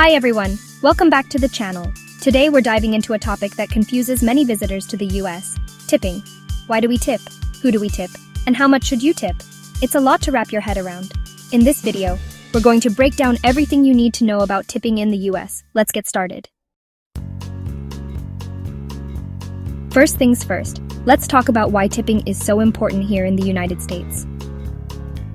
Hi everyone, welcome back to the channel. Today we're diving into a topic that confuses many visitors to the US, tipping. Why do we tip? Who do we tip? And how much should you tip? It's a lot to wrap your head around. In this video, we're going to break down everything you need to know about tipping in the US. Let's get started. First things first, let's talk about why tipping is so important here in the United States.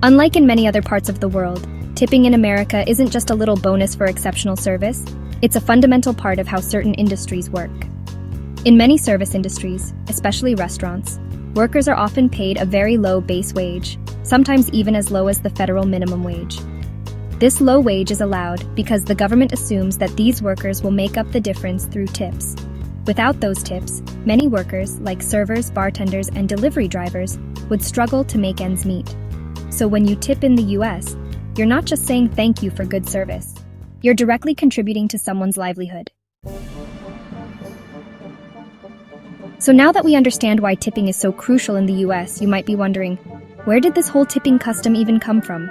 Unlike in many other parts of the world, tipping in America isn't just a little bonus for exceptional service, it's a fundamental part of how certain industries work. In many service industries, especially restaurants, workers are often paid a very low base wage, sometimes even as low as the federal minimum wage. This low wage is allowed because the government assumes that these workers will make up the difference through tips. Without those tips, many workers, like servers, bartenders, and delivery drivers, would struggle to make ends meet. So when you tip in the US, you're not just saying thank you for good service. You're directly contributing to someone's livelihood. So now that we understand why tipping is so crucial in the US, you might be wondering, where did this whole tipping custom even come from?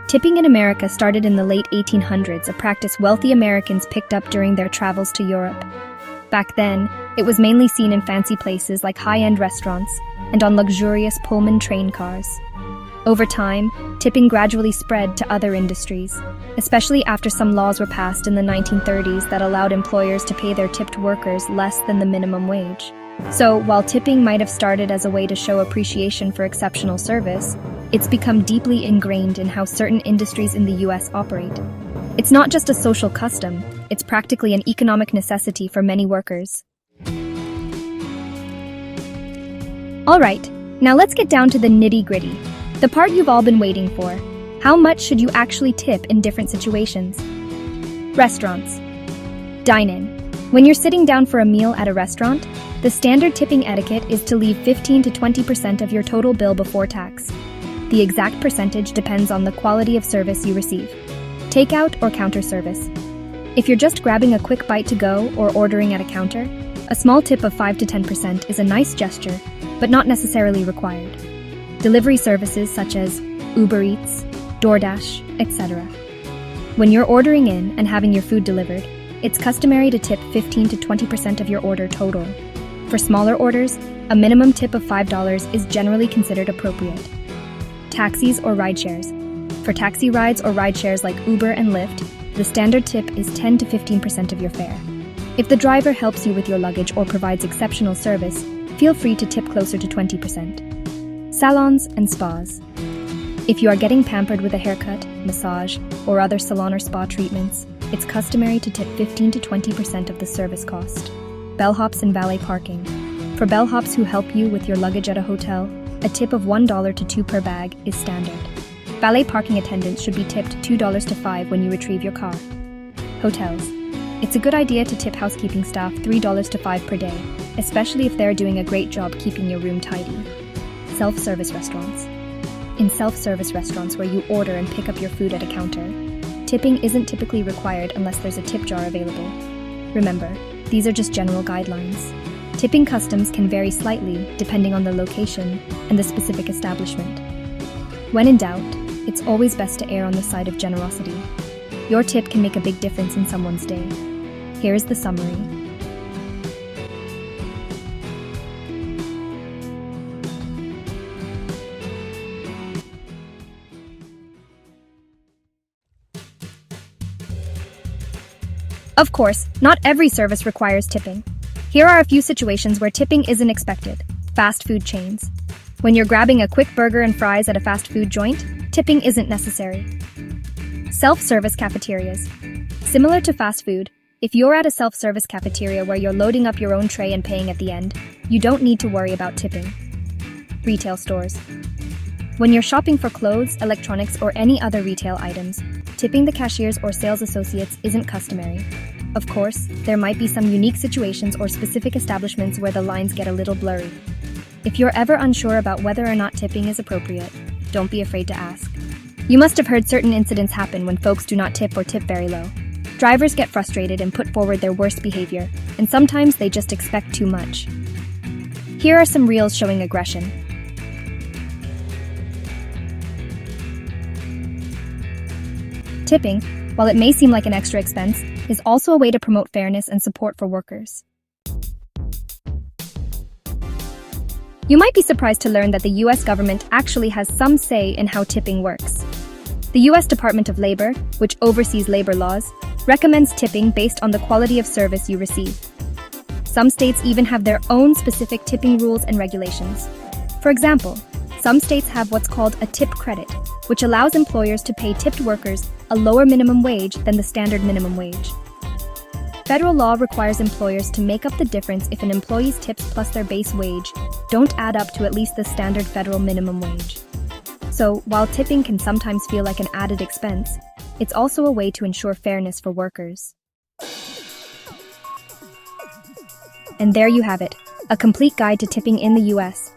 Tipping in America started in the late 1800s, a practice wealthy Americans picked up during their travels to Europe. Back then, it was mainly seen in fancy places like high-end restaurants and on luxurious Pullman train cars. Over time, tipping gradually spread to other industries, especially after some laws were passed in the 1930s that allowed employers to pay their tipped workers less than the minimum wage. So, while tipping might have started as a way to show appreciation for exceptional service, it's become deeply ingrained in how certain industries in the US operate. It's not just a social custom, it's practically an economic necessity for many workers. Alright, now let's get down to the nitty-gritty. The part you've all been waiting for. How much should you actually tip in different situations? Restaurants. Dine-in. When you're sitting down for a meal at a restaurant, the standard tipping etiquette is to leave 15 to 20% of your total bill before tax. The exact percentage depends on the quality of service you receive. Takeout or counter service. If you're just grabbing a quick bite to go or ordering at a counter, a small tip of 5 to 10% is a nice gesture, but not necessarily required. Delivery services such as Uber Eats, DoorDash, etc. When you're ordering in and having your food delivered, it's customary to tip 15 to 20% of your order total. For smaller orders, a minimum tip of $5 is generally considered appropriate. Taxis or rideshares. For taxi rides or rideshares like Uber and Lyft, the standard tip is 10 to 15% of your fare. If the driver helps you with your luggage or provides exceptional service, feel free to tip closer to 20%. Salons and spas. If you are getting pampered with a haircut, massage, or other salon or spa treatments, it's customary to tip 15 to 20% of the service cost. Bellhops and valet parking. For bellhops who help you with your luggage at a hotel, a tip of $1 to $2 per bag is standard. Valet parking attendants should be tipped $2 to $5 when you retrieve your car. Hotels. It's a good idea to tip housekeeping staff $3 to $5 per day, especially if they're doing a great job keeping your room tidy. Self-service restaurants. In self-service restaurants where you order and pick up your food at a counter, tipping isn't typically required unless there's a tip jar available. Remember, these are just general guidelines. Tipping customs can vary slightly depending on the location and the specific establishment. When in doubt, it's always best to err on the side of generosity. Your tip can make a big difference in someone's day. Here is the summary. Of course, not every service requires tipping. Here are a few situations where tipping isn't expected. Fast food chains. When you're grabbing a quick burger and fries at a fast food joint, tipping isn't necessary. Self-service cafeterias. Similar to fast food, if you're at a self-service cafeteria where you're loading up your own tray and paying at the end, you don't need to worry about tipping. Retail stores. When you're shopping for clothes, electronics, or any other retail items, tipping the cashiers or sales associates isn't customary. Of course, there might be some unique situations or specific establishments where the lines get a little blurry. If you're ever unsure about whether or not tipping is appropriate, don't be afraid to ask. You must have heard certain incidents happen when folks do not tip or tip very low. Drivers get frustrated and put forward their worst behavior, and sometimes they just expect too much. Here are some reels showing aggression. Tipping, while it may seem like an extra expense, is also a way to promote fairness and support for workers. You might be surprised to learn that the US government actually has some say in how tipping works. The US Department of Labor, which oversees labor laws, recommends tipping based on the quality of service you receive. Some states even have their own specific tipping rules and regulations. For example, some states have what's called a tip credit, which allows employers to pay tipped workers a lower minimum wage than the standard minimum wage. Federal law requires employers to make up the difference if an employee's tips plus their base wage don't add up to at least the standard federal minimum wage. So, while tipping can sometimes feel like an added expense, it's also a way to ensure fairness for workers. And there you have it, a complete guide to tipping in the US.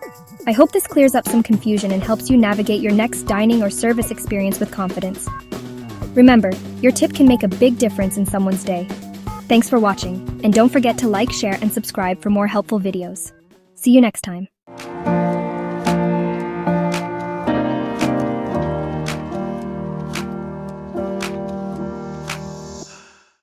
I hope this clears up some confusion and helps you navigate your next dining or service experience with confidence. Remember, your tip can make a big difference in someone's day. Thanks for watching, and don't forget to like, share, and subscribe for more helpful videos. See you next time.